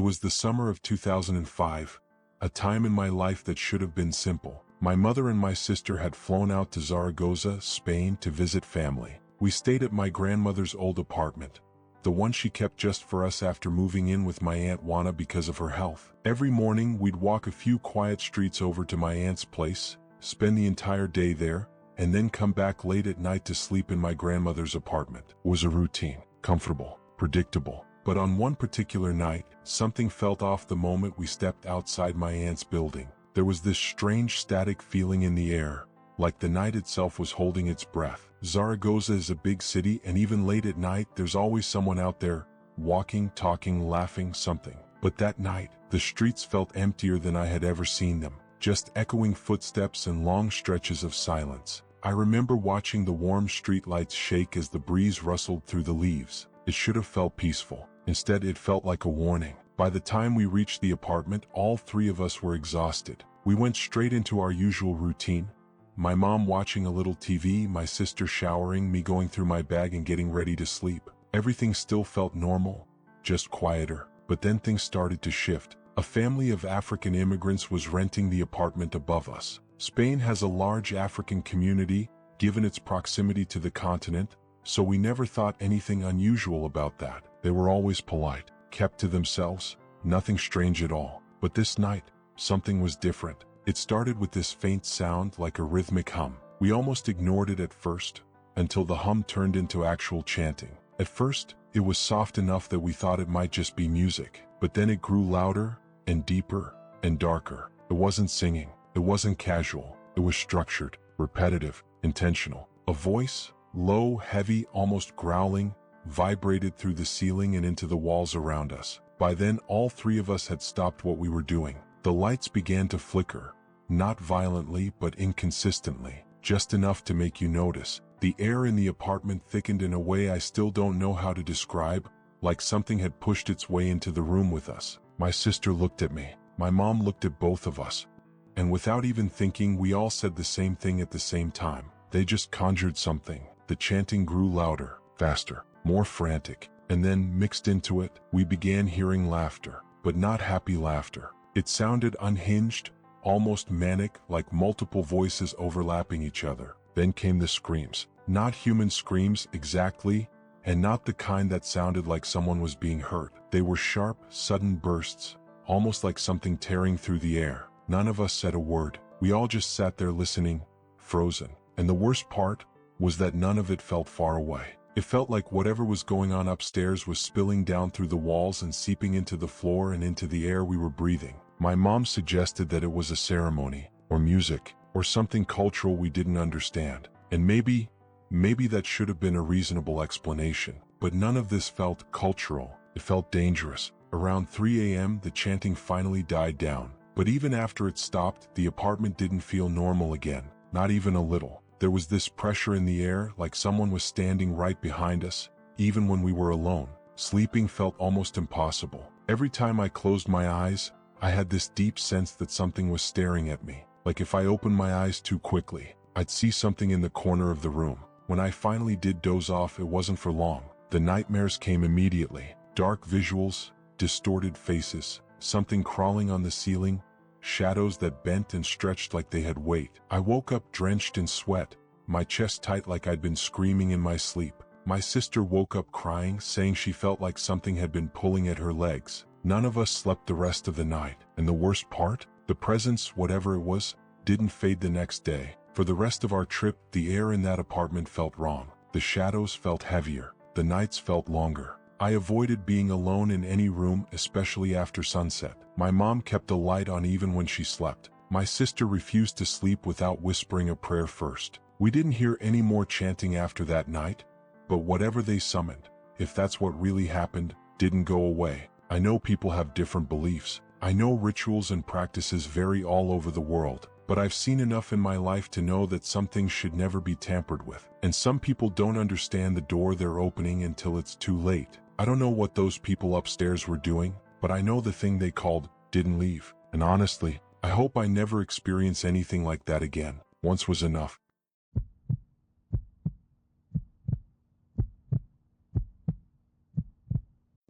was the summer of 2005, a time in my life that should have been simple. My mother and my sister had flown out to Zaragoza, Spain to visit family. We stayed at my grandmother's old apartment, the one she kept just for us after moving in with my Aunt Juana because of her health. Every morning we'd walk a few quiet streets over to my aunt's place, spend the entire day there, and then come back late at night to sleep in my grandmother's apartment. It was a routine, comfortable, predictable. But on one particular night, something felt off the moment we stepped outside my aunt's building. There was this strange static feeling in the air, like the night itself was holding its breath. Zaragoza is a big city, and even late at night there's always someone out there, walking, talking, laughing, something. But that night, the streets felt emptier than I had ever seen them, just echoing footsteps and long stretches of silence. I remember watching the warm streetlights shake as the breeze rustled through the leaves. It should have felt peaceful. Instead, it felt like a warning. By the time we reached the apartment, all three of us were exhausted. We went straight into our usual routine. My mom watching a little TV, my sister showering, me going through my bag and getting ready to sleep. Everything still felt normal, just quieter. But then things started to shift. A family of African immigrants was renting the apartment above us. Spain has a large African community, given its proximity to the continent, so we never thought anything unusual about that. They were always polite, kept to themselves, nothing strange at all. But this night, something was different. It started with this faint sound like a rhythmic hum. We almost ignored it at first, until the hum turned into actual chanting. At first, it was soft enough that we thought it might just be music. But then it grew louder, and deeper, and darker. It wasn't singing. It wasn't casual. It was structured, repetitive, intentional. A voice, low, heavy, almost growling, vibrated through the ceiling and into the walls around us. By then, all three of us had stopped what we were doing. The lights began to flicker, not violently but inconsistently, just enough to make you notice. The air in the apartment thickened in a way I still don't know how to describe, like something had pushed its way into the room with us. My sister looked at me. My mom looked at both of us. And without even thinking, we all said the same thing at the same time. They just conjured something. The chanting grew louder, faster, more frantic, and then, mixed into it, we began hearing laughter, but not happy laughter. It sounded unhinged, almost manic, like multiple voices overlapping each other. Then came the screams. Not human screams exactly, and not the kind that sounded like someone was being hurt. They were sharp, sudden bursts, almost like something tearing through the air. None of us said a word. We all just sat there listening, frozen. And the worst part was that none of it felt far away. It felt like whatever was going on upstairs was spilling down through the walls and seeping into the floor and into the air we were breathing. My mom suggested that it was a ceremony, or music, or something cultural we didn't understand. And maybe that should have been a reasonable explanation. But none of this felt cultural. It felt dangerous. Around 3 a.m., the chanting finally died down. But even after it stopped, the apartment didn't feel normal again. Not even a little. There was this pressure in the air, like someone was standing right behind us, even when we were alone. Sleeping felt almost impossible. Every time I closed my eyes, I had this deep sense that something was staring at me. Like if I opened my eyes too quickly, I'd see something in the corner of the room. When I finally did doze off, it wasn't for long. The nightmares came immediately. Dark visuals, distorted faces, something crawling on the ceiling, shadows that bent and stretched like they had weight. I woke up drenched in sweat, my chest tight like I'd been screaming in my sleep. My sister woke up crying, saying she felt like something had been pulling at her legs. None of us slept the rest of the night. And the worst part? The presence, whatever it was, didn't fade the next day. For the rest of our trip, the air in that apartment felt wrong. The shadows felt heavier. The nights felt longer. I avoided being alone in any room, especially after sunset. My mom kept a light on even when she slept. My sister refused to sleep without whispering a prayer first. We didn't hear any more chanting after that night, but whatever they summoned, if that's what really happened, didn't go away. I know people have different beliefs. I know rituals and practices vary all over the world, but I've seen enough in my life to know that some things should never be tampered with. And some people don't understand the door they're opening until it's too late. I don't know what those people upstairs were doing, but I know the thing they called didn't leave. And honestly, I hope I never experience anything like that again. Once was enough.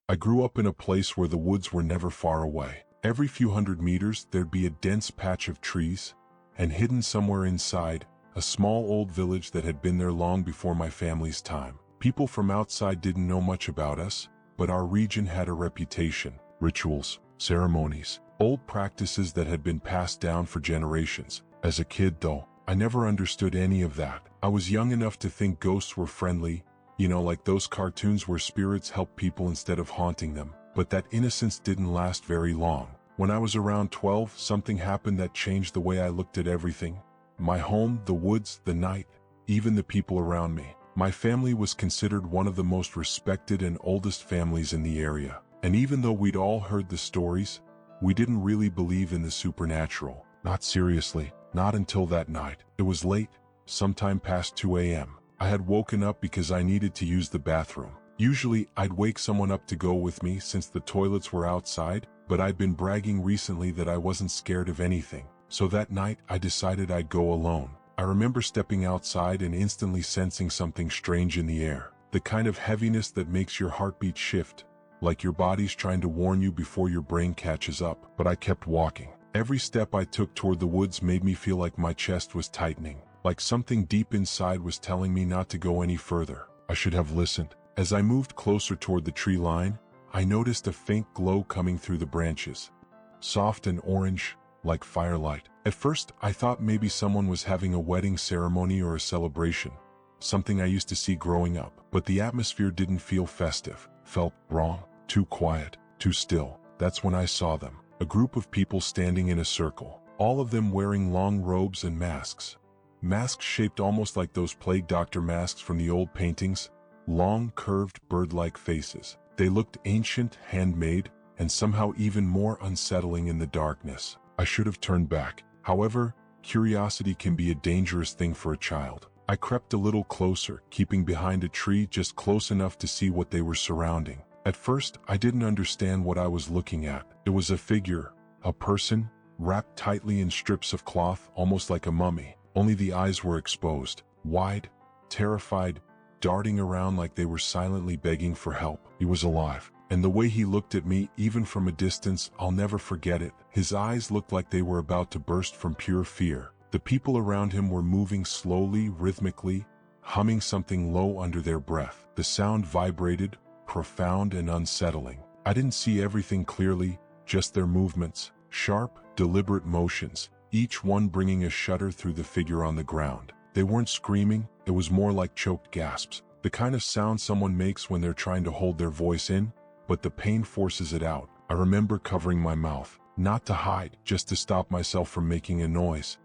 I grew up in a place where the woods were never far away. Every few hundred meters there'd be a dense patch of trees, and hidden somewhere inside, a small old village that had been there long before my family's time. People from outside didn't know much about us, but our region had a reputation. Rituals, ceremonies, old practices that had been passed down for generations. As a kid though, I never understood any of that. I was young enough to think ghosts were friendly, like those cartoons where spirits help people instead of haunting them. But that innocence didn't last very long. When I was around 12, something happened that changed the way I looked at everything. My home, the woods, the night, even the people around me. My family was considered one of the most respected and oldest families in the area. And even though we'd all heard the stories, we didn't really believe in the supernatural. Not seriously, not until that night. It was late, sometime past 2 a.m. I had woken up because I needed to use the bathroom. Usually, I'd wake someone up to go with me since the toilets were outside, but I'd been bragging recently that I wasn't scared of anything. So that night, I decided I'd go alone. I remember stepping outside and instantly sensing something strange in the air. The kind of heaviness that makes your heartbeat shift, like your body's trying to warn you before your brain catches up. But I kept walking. Every step I took toward the woods made me feel like my chest was tightening, like something deep inside was telling me not to go any further. I should have listened. As I moved closer toward the tree line, I noticed a faint glow coming through the branches. Soft and orange, like firelight. At first, I thought maybe someone was having a wedding ceremony or a celebration, something I used to see growing up. But the atmosphere didn't feel festive, felt wrong, too quiet, too still. That's when I saw them. A group of people standing in a circle, all of them wearing long robes and masks. Masks shaped almost like those plague doctor masks from the old paintings, long, curved, bird-like faces. They looked ancient, handmade, and somehow even more unsettling in the darkness. I should have turned back. However, curiosity can be a dangerous thing for a child. I crept a little closer, keeping behind a tree just close enough to see what they were surrounding. At first, I didn't understand what I was looking at. It was a figure, a person, wrapped tightly in strips of cloth, almost like a mummy. Only the eyes were exposed, wide, terrified, darting around like they were silently begging for help. He was alive. And the way he looked at me, even from a distance, I'll never forget it. His eyes looked like they were about to burst from pure fear. The people around him were moving slowly, rhythmically, humming something low under their breath. The sound vibrated, profound and unsettling. I didn't see everything clearly, just their movements, sharp, deliberate motions, each one bringing a shudder through the figure on the ground. They weren't screaming, it was more like choked gasps, the kind of sound someone makes when they're trying to hold their voice in, but the pain forces it out. I remember covering my mouth, not to hide, just to stop myself from making a noise.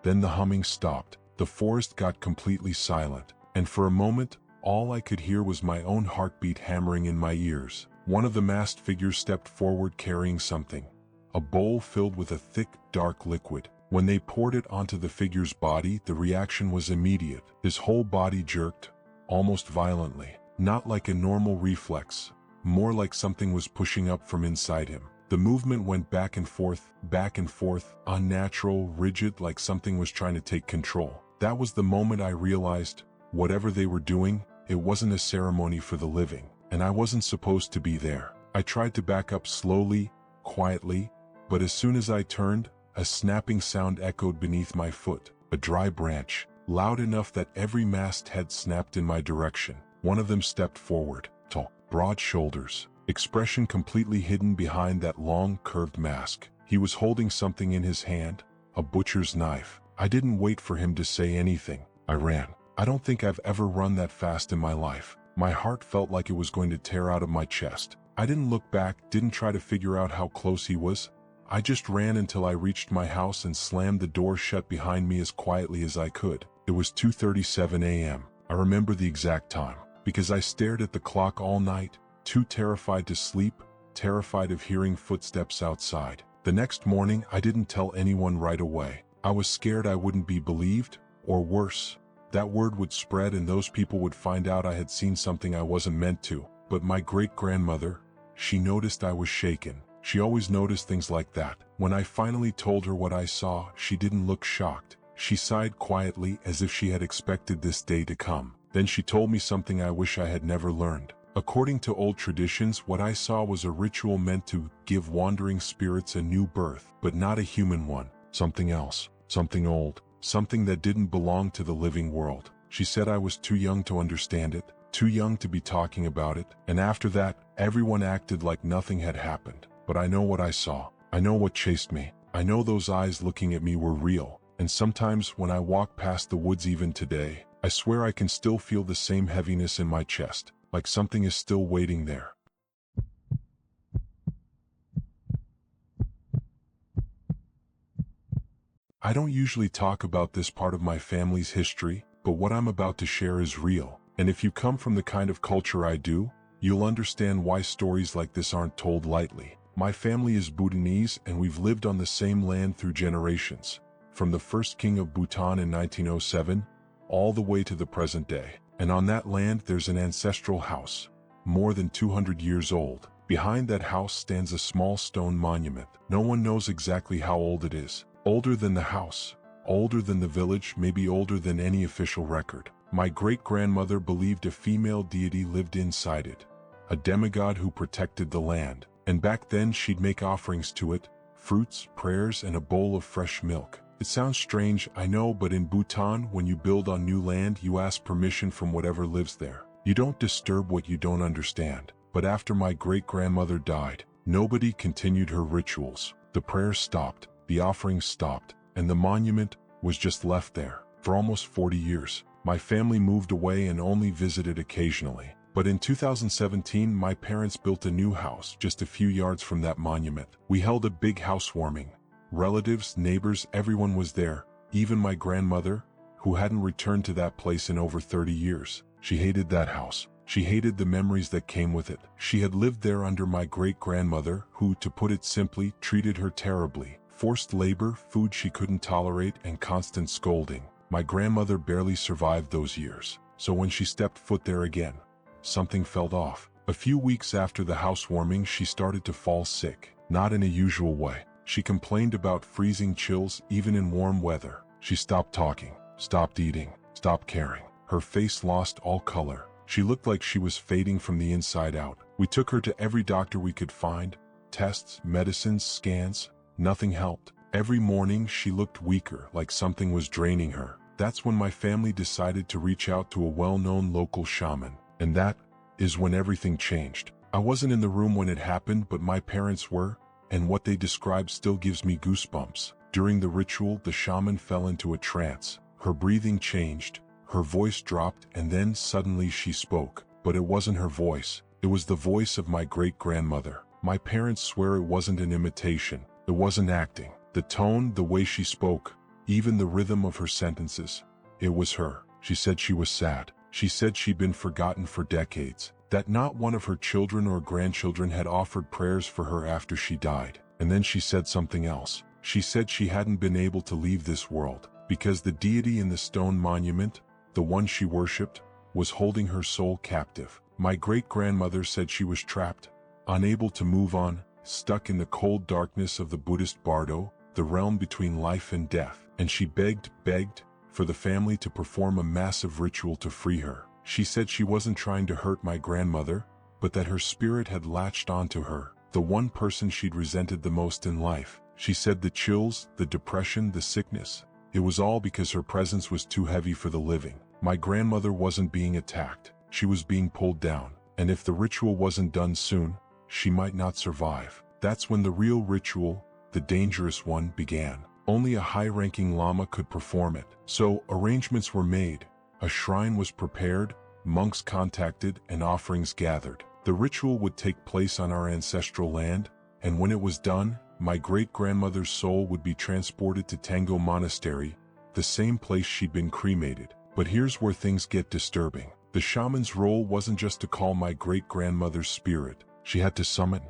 Then the humming stopped, the forest got completely silent, and for a moment, all I could hear was my own heartbeat hammering in my ears. One of the masked figures stepped forward carrying something, a bowl filled with a thick, dark liquid. When they poured it onto the figure's body, the reaction was immediate. His whole body jerked, almost violently, not like a normal reflex, more like something was pushing up from inside him. The movement went back and forth, unnatural, rigid, like something was trying to take control. That was the moment I realized, whatever they were doing, it wasn't a ceremony for the living, and I wasn't supposed to be there. I tried to back up slowly, quietly, but as soon as I turned, a snapping sound echoed beneath my foot, a dry branch, loud enough that every masked head snapped in my direction. One of them stepped forward, tall, broad shoulders, expression completely hidden behind that long, curved mask. He was holding something in his hand, a butcher's knife. I didn't wait for him to say anything. I ran. I don't think I've ever run that fast in my life. My heart felt like it was going to tear out of my chest. I didn't look back, didn't try to figure out how close he was. I just ran until I reached my house and slammed the door shut behind me as quietly as I could. It was 2:37 a.m. I remember the exact time, because I stared at the clock all night, too terrified to sleep, terrified of hearing footsteps outside. The next morning, I didn't tell anyone right away. I was scared I wouldn't be believed, or worse, that word would spread and those people would find out I had seen something I wasn't meant to. But my great-grandmother, she noticed I was shaken. She always noticed things like that. When I finally told her what I saw, she didn't look shocked. She sighed quietly as if she had expected this day to come. Then she told me something I wish I had never learned. According to old traditions, what I saw was a ritual meant to give wandering spirits a new birth, but not a human one. Something else, something old, something that didn't belong to the living world. She said I was too young to understand it, too young to be talking about it, and after that, everyone acted like nothing had happened. But I know what I saw. I know what chased me. I know those eyes looking at me were real, and sometimes when I walk past the woods even today, I swear I can still feel the same heaviness in my chest, like something is still waiting there. I don't usually talk about this part of my family's history, but what I'm about to share is real, and if you come from the kind of culture I do, you'll understand why stories like this aren't told lightly. My family is Bhutanese and we've lived on the same land through generations, from the first king of Bhutan in 1907, all the way to the present day. And on that land there's an ancestral house, more than 200 years old. Behind that house stands a small stone monument. No one knows exactly how old it is. Older than the house, older than the village, maybe older than any official record. My great-grandmother believed a female deity lived inside it, a demigod who protected the land. And back then she'd make offerings to it, fruits, prayers, and a bowl of fresh milk. It sounds strange, I know, but in Bhutan, when you build on new land, you ask permission from whatever lives there. You don't disturb what you don't understand. But after my great-grandmother died, nobody continued her rituals. The prayers stopped, the offerings stopped, and the monument was just left there. For almost 40 years, my family moved away and only visited occasionally. But in 2017, my parents built a new house just a few yards from that monument. We held a big housewarming. Relatives, neighbors, everyone was there, even my grandmother, who hadn't returned to that place in over 30 years. She hated that house. She hated the memories that came with it. She had lived there under my great-grandmother, who, to put it simply, treated her terribly. Forced labor, food she couldn't tolerate, and constant scolding. My grandmother barely survived those years. So when she stepped foot there again, something felt off. A few weeks after the housewarming, she started to fall sick. Not in a usual way. She complained about freezing chills even in warm weather. She stopped talking, stopped eating, stopped caring. Her face lost all color. She looked like she was fading from the inside out. We took her to every doctor we could find. Tests, medicines, scans. Nothing helped. Every morning she looked weaker, like something was draining her. That's when my family decided to reach out to a well-known local shaman. And that is when everything changed. I wasn't in the room when it happened, but my parents were, and what they described still gives me goosebumps. During the ritual, the shaman fell into a trance. Her breathing changed, her voice dropped, and then suddenly she spoke. But it wasn't her voice. It was the voice of my great-grandmother. My parents swear it wasn't an imitation. It wasn't acting. The tone, the way she spoke, even the rhythm of her sentences. It was her. She said she was sad. She said she'd been forgotten for decades, that not one of her children or grandchildren had offered prayers for her after she died. And then she said something else. She said she hadn't been able to leave this world, because the deity in the stone monument, the one she worshipped, was holding her soul captive. My great-grandmother said she was trapped, unable to move on, stuck in the cold darkness of the Buddhist bardo, the realm between life and death. And she begged for the family to perform a massive ritual to free her. She said she wasn't trying to hurt my grandmother, but that her spirit had latched onto her, the one person she'd resented the most in life. She said the chills, the depression, the sickness, it was all because her presence was too heavy for the living. My grandmother wasn't being attacked, she was being pulled down, and if the ritual wasn't done soon, she might not survive. That's when the real ritual, the dangerous one, began. Only a high-ranking lama could perform it. So arrangements were made, a shrine was prepared, monks contacted, and offerings gathered. The ritual would take place on our ancestral land, and when it was done, my great-grandmother's soul would be transported to Tango Monastery, the same place she'd been cremated. But here's where things get disturbing. The shaman's role wasn't just to call my great-grandmother's spirit. She had to summon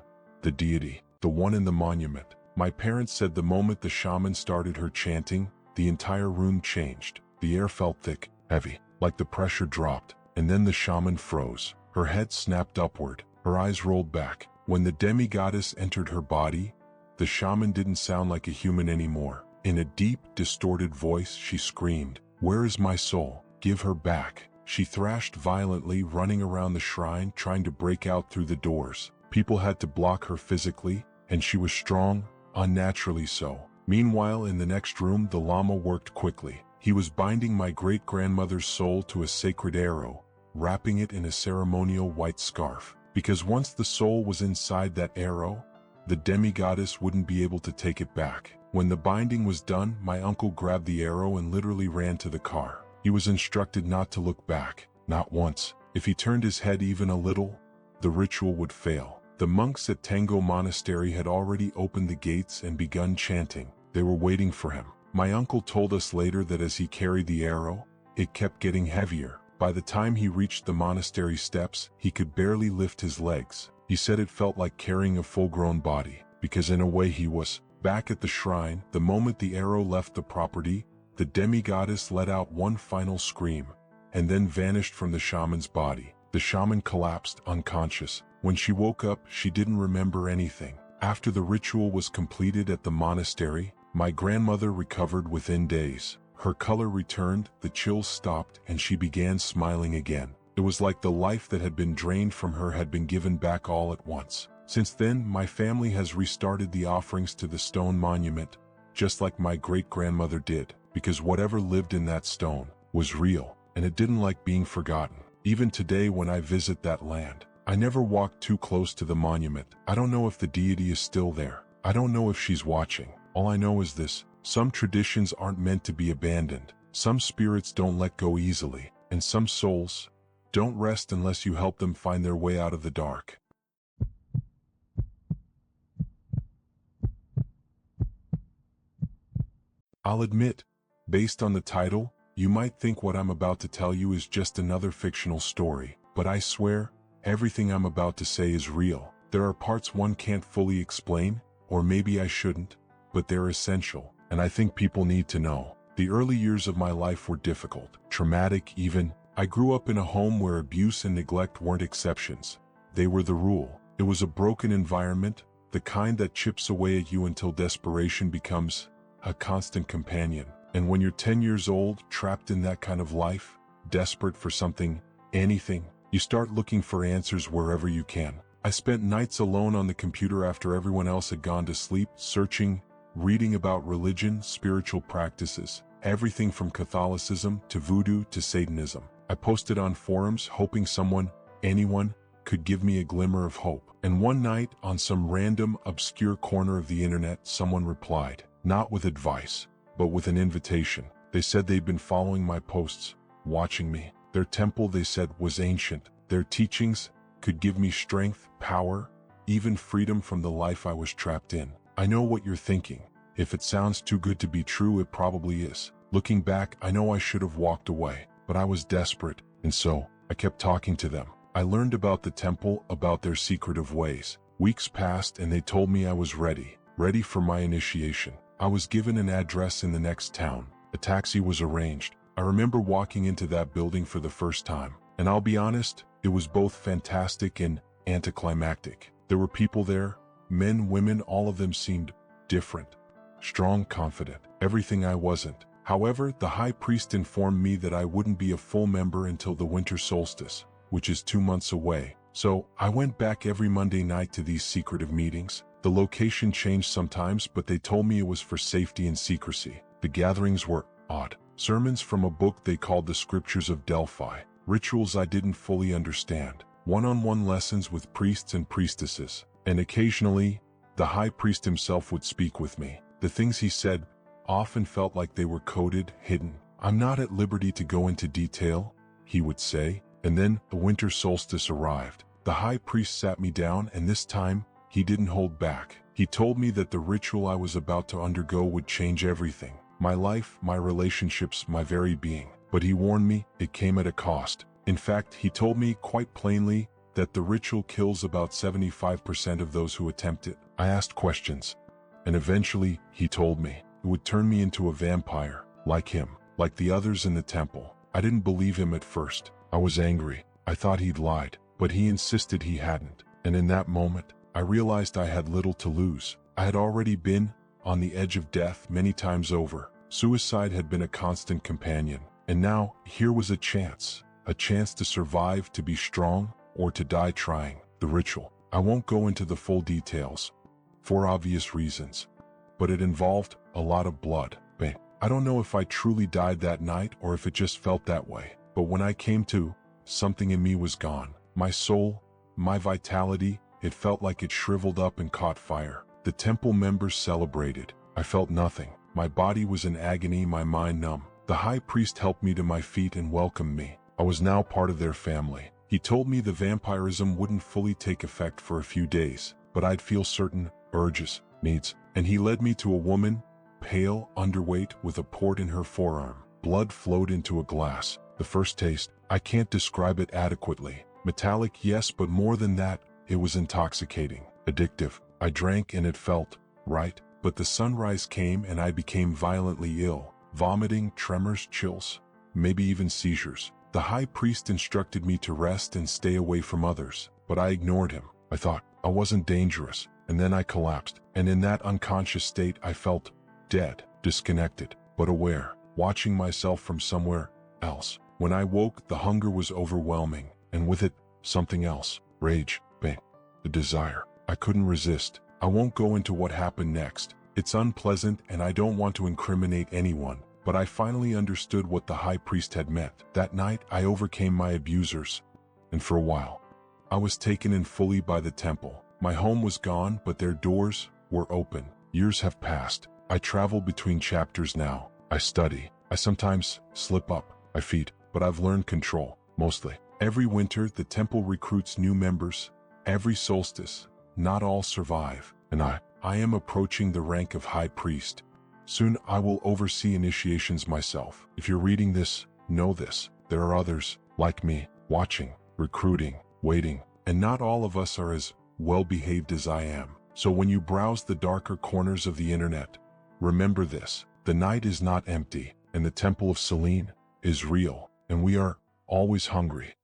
the deity, the one in the monument. My parents said the moment the shaman started her chanting, the entire room changed. The air felt thick, heavy, like the pressure dropped, and then the shaman froze. Her head snapped upward, her eyes rolled back. When the demigoddess entered her body, the shaman didn't sound like a human anymore. In a deep, distorted voice, she screamed, "Where is my soul? Give her back." She thrashed violently, running around the shrine, trying to break out through the doors. People had to block her physically, and she was strong, unnaturally so. Meanwhile, in the next room, the Lama worked quickly. He was binding my great-grandmother's soul to a sacred arrow, wrapping it in a ceremonial white scarf. Because once the soul was inside that arrow, the demigoddess wouldn't be able to take it back. When the binding was done, my uncle grabbed the arrow and literally ran to the car. He was instructed not to look back, not once. If he turned his head even a little, the ritual would fail. The monks at Tango Monastery had already opened the gates and begun chanting. They were waiting for him. My uncle told us later that as he carried the arrow, it kept getting heavier. By the time he reached the monastery steps, he could barely lift his legs. He said it felt like carrying a full-grown body, because in a way he was. Back at the shrine, the moment the arrow left the property, the demigoddess let out one final scream, and then vanished from the shaman's body. The shaman collapsed, unconscious. When she woke up, she didn't remember anything. After the ritual was completed at the monastery, my grandmother recovered within days. Her color returned, the chills stopped, and she began smiling again. It was like the life that had been drained from her had been given back all at once. Since then, my family has restarted the offerings to the stone monument, just like my great-grandmother did, because whatever lived in that stone was real, and it didn't like being forgotten. Even today when I visit that land, I never walk too close to the monument. I don't know if the deity is still there. I don't know if she's watching. All I know is this: some traditions aren't meant to be abandoned. Some spirits don't let go easily, and some souls don't rest unless you help them find their way out of the dark. I'll admit, based on the title, you might think what I'm about to tell you is just another fictional story, but I swear, everything I'm about to say is real. There are parts one can't fully explain, or maybe I shouldn't, but they're essential, and I think people need to know. The early years of my life were difficult, traumatic even. I grew up in a home where abuse and neglect weren't exceptions. They were the rule. It was a broken environment, the kind that chips away at you until desperation becomes a constant companion. And when you're 10 years old, trapped in that kind of life, desperate for something, anything, you start looking for answers wherever you can. I spent nights alone on the computer after everyone else had gone to sleep, searching, reading about religion, spiritual practices, everything from Catholicism to voodoo to Satanism. I posted on forums hoping someone, anyone, could give me a glimmer of hope. And one night, on some random, obscure corner of the internet, someone replied, not with advice, but with an invitation. They said they'd been following my posts, watching me. Their temple, they said, was ancient. Their teachings could give me strength, power, even freedom from the life I was trapped in. I know what you're thinking. If it sounds too good to be true, it probably is. Looking back, I know I should have walked away, but I was desperate, and so I kept talking to them. I learned about the temple, about their secretive ways. Weeks passed and they told me I was ready for my initiation. I was given an address in the next town. A taxi was arranged. I remember walking into that building for the first time, and I'll be honest, it was both fantastic and anticlimactic. There were people there, men, women, all of them seemed different, strong, confident, everything I wasn't. However, the high priest informed me that I wouldn't be a full member until the winter solstice, which is 2 months away. So I went back every Monday night to these secretive meetings. The location changed sometimes, but they told me it was for safety and secrecy. The gatherings were odd. Sermons from a book they called the Scriptures of Delphi. Rituals I didn't fully understand. One-on-one lessons with priests and priestesses. And occasionally, the high priest himself would speak with me. The things he said often felt like they were coded, hidden. I'm not at liberty to go into detail, he would say. And then the winter solstice arrived. The high priest sat me down, and this time, he didn't hold back. He told me that the ritual I was about to undergo would change everything. My life, my relationships, my very being. But he warned me, it came at a cost. In fact, he told me quite plainly that the ritual kills about 75% of those who attempt it. I asked questions, and eventually, he told me, it would turn me into a vampire, like him, like the others in the temple. I didn't believe him at first. I was angry. I thought he'd lied, but he insisted he hadn't. And in that moment, I realized I had little to lose. I had already been on the edge of death many times over. Suicide had been a constant companion. And now, here was a chance. a chance to survive, to be strong, or to die trying. The ritual. I won't go into the full details, for obvious reasons, but it involved a lot of blood. I don't know if I truly died that night or if it just felt that way, but when I came to, something in me was gone. My soul, my vitality, it felt like it shriveled up and caught fire. The temple members celebrated. I felt nothing. My body was in agony, my mind numb. The high priest helped me to my feet and welcomed me. I was now part of their family. He told me the vampirism wouldn't fully take effect for a few days, but I'd feel certain urges, needs, and he led me to a woman, pale, underweight, with a port in her forearm. Blood flowed into a glass. The first taste, I can't describe it adequately. Metallic, yes, but more than that, it was intoxicating, addictive. I drank and it felt right, but the sunrise came and I became violently ill. Vomiting, tremors, chills, maybe even seizures. The high priest instructed me to rest and stay away from others, but I ignored him. I thought I wasn't dangerous, and then I collapsed, and in that unconscious state I felt dead, disconnected, but aware, watching myself from somewhere else. When I woke, the hunger was overwhelming, and with it, something else. Rage, pain, the desire. I couldn't resist. I won't go into what happened next. It's unpleasant and I don't want to incriminate anyone, but I finally understood what the high priest had meant. That night, I overcame my abusers, and for a while, I was taken in fully by the temple. My home was gone, but their doors were open. Years have passed. I travel between chapters now. I study. I sometimes slip up. I feed, but I've learned control, mostly. Every winter, the temple recruits new members. Every solstice, not all survive, and I am approaching the rank of high priest. Soon I will oversee initiations myself. If you're reading this, know this. There are others, like me, watching, recruiting, waiting, and not all of us are as well-behaved as I am. So when you browse the darker corners of the internet, remember this: the night is not empty, and the Temple of Selene is real, and we are always hungry.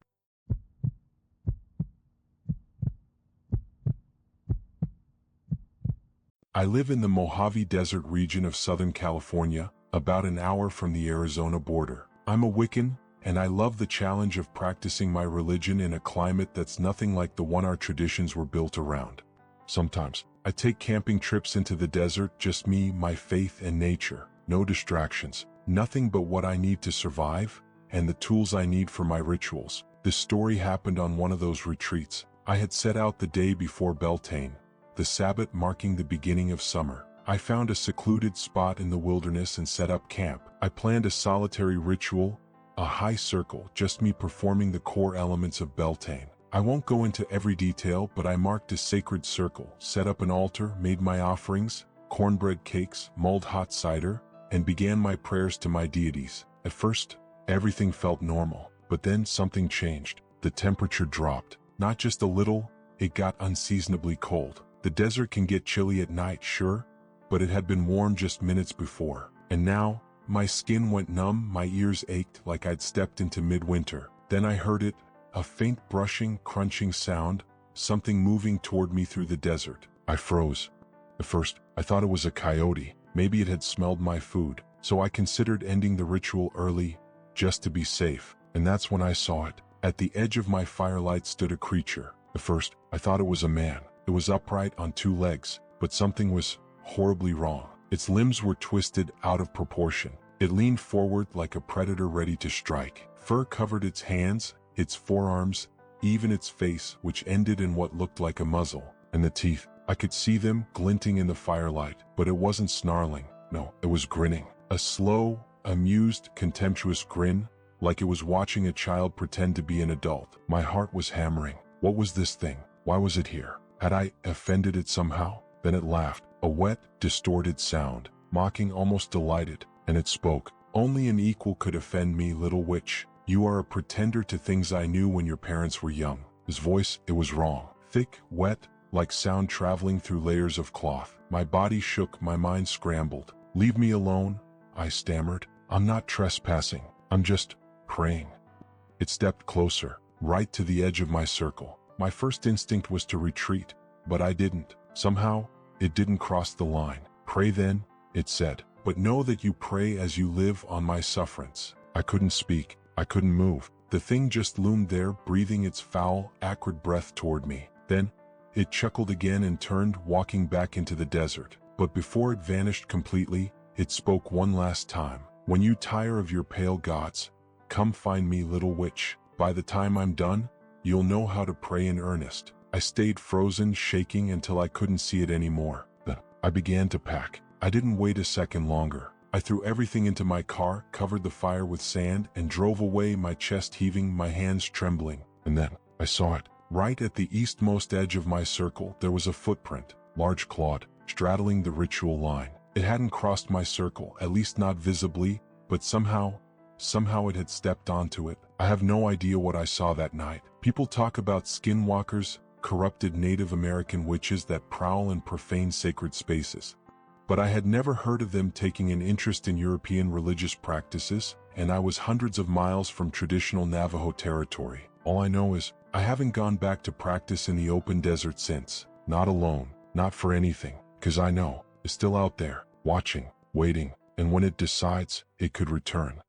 I live in the Mojave Desert region of Southern California, about an hour from the Arizona border. I'm a Wiccan, and I love the challenge of practicing my religion in a climate that's nothing like the one our traditions were built around. Sometimes, I take camping trips into the desert, just me, my faith, and nature. No distractions, nothing but what I need to survive, and the tools I need for my rituals. This story happened on one of those retreats. I had set out the day before Beltane, the Sabbath marking the beginning of summer. I found a secluded spot in the wilderness and set up camp. I planned a solitary ritual, a high circle, just me performing the core elements of Beltane. I won't go into every detail, but I marked a sacred circle, set up an altar, made my offerings, cornbread cakes, mulled hot cider, and began my prayers to my deities. At first, everything felt normal, but then something changed. The temperature dropped. Not just a little, it got unseasonably cold. The desert can get chilly at night, sure, but it had been warm just minutes before. And now, my skin went numb, my ears ached like I'd stepped into midwinter. Then I heard it, a faint brushing, crunching sound, something moving toward me through the desert. I froze. At first, I thought it was a coyote. Maybe it had smelled my food, so I considered ending the ritual early, just to be safe. And that's when I saw it. At the edge of my firelight stood a creature. At first, I thought it was a man. It was upright on two legs, but something was horribly wrong. Its limbs were twisted out of proportion. It leaned forward like a predator ready to strike. Fur covered its hands, its forearms, even its face, which ended in what looked like a muzzle. And the teeth, I could see them glinting in the firelight, but it wasn't snarling. No, it was grinning. A slow, amused, contemptuous grin, like it was watching a child pretend to be an adult. My heart was hammering. What was this thing? Why was it here? Had I offended it somehow? Then it laughed, a wet, distorted sound, mocking, almost delighted, and it spoke. Only an equal could offend me, little witch. You are a pretender to things I knew when your parents were young. His voice, it was wrong. Thick, wet, like sound traveling through layers of cloth. My body shook, my mind scrambled. Leave me alone, I stammered. I'm not trespassing. I'm just praying. It stepped closer, right to the edge of my circle. My first instinct was to retreat, but I didn't. Somehow, it didn't cross the line. Pray then, it said, but know that you pray as you live on my sufferance. I couldn't speak. I couldn't move. The thing just loomed there, breathing its foul, acrid breath toward me. Then, it chuckled again and turned, walking back into the desert. But before it vanished completely, it spoke one last time. "When you tire of your pale gods, come find me, little witch. By the time I'm done, you'll know how to pray in earnest." I stayed frozen, shaking until I couldn't see it anymore. Then, I began to pack. I didn't wait a second longer. I threw everything into my car, covered the fire with sand, and drove away, my chest heaving, my hands trembling. And then, I saw it. Right at the eastmost edge of my circle, there was a footprint, large clawed, straddling the ritual line. It hadn't crossed my circle, at least not visibly, but somehow it had stepped onto it. I have no idea what I saw that night. People talk about skinwalkers, corrupted Native American witches that prowl and profane sacred spaces. But I had never heard of them taking an interest in European religious practices, and I was hundreds of miles from traditional Navajo territory. All I know is, I haven't gone back to practice in the open desert since. Not alone, not for anything, 'cause I know, it's still out there, watching, waiting, and when it decides, it could return.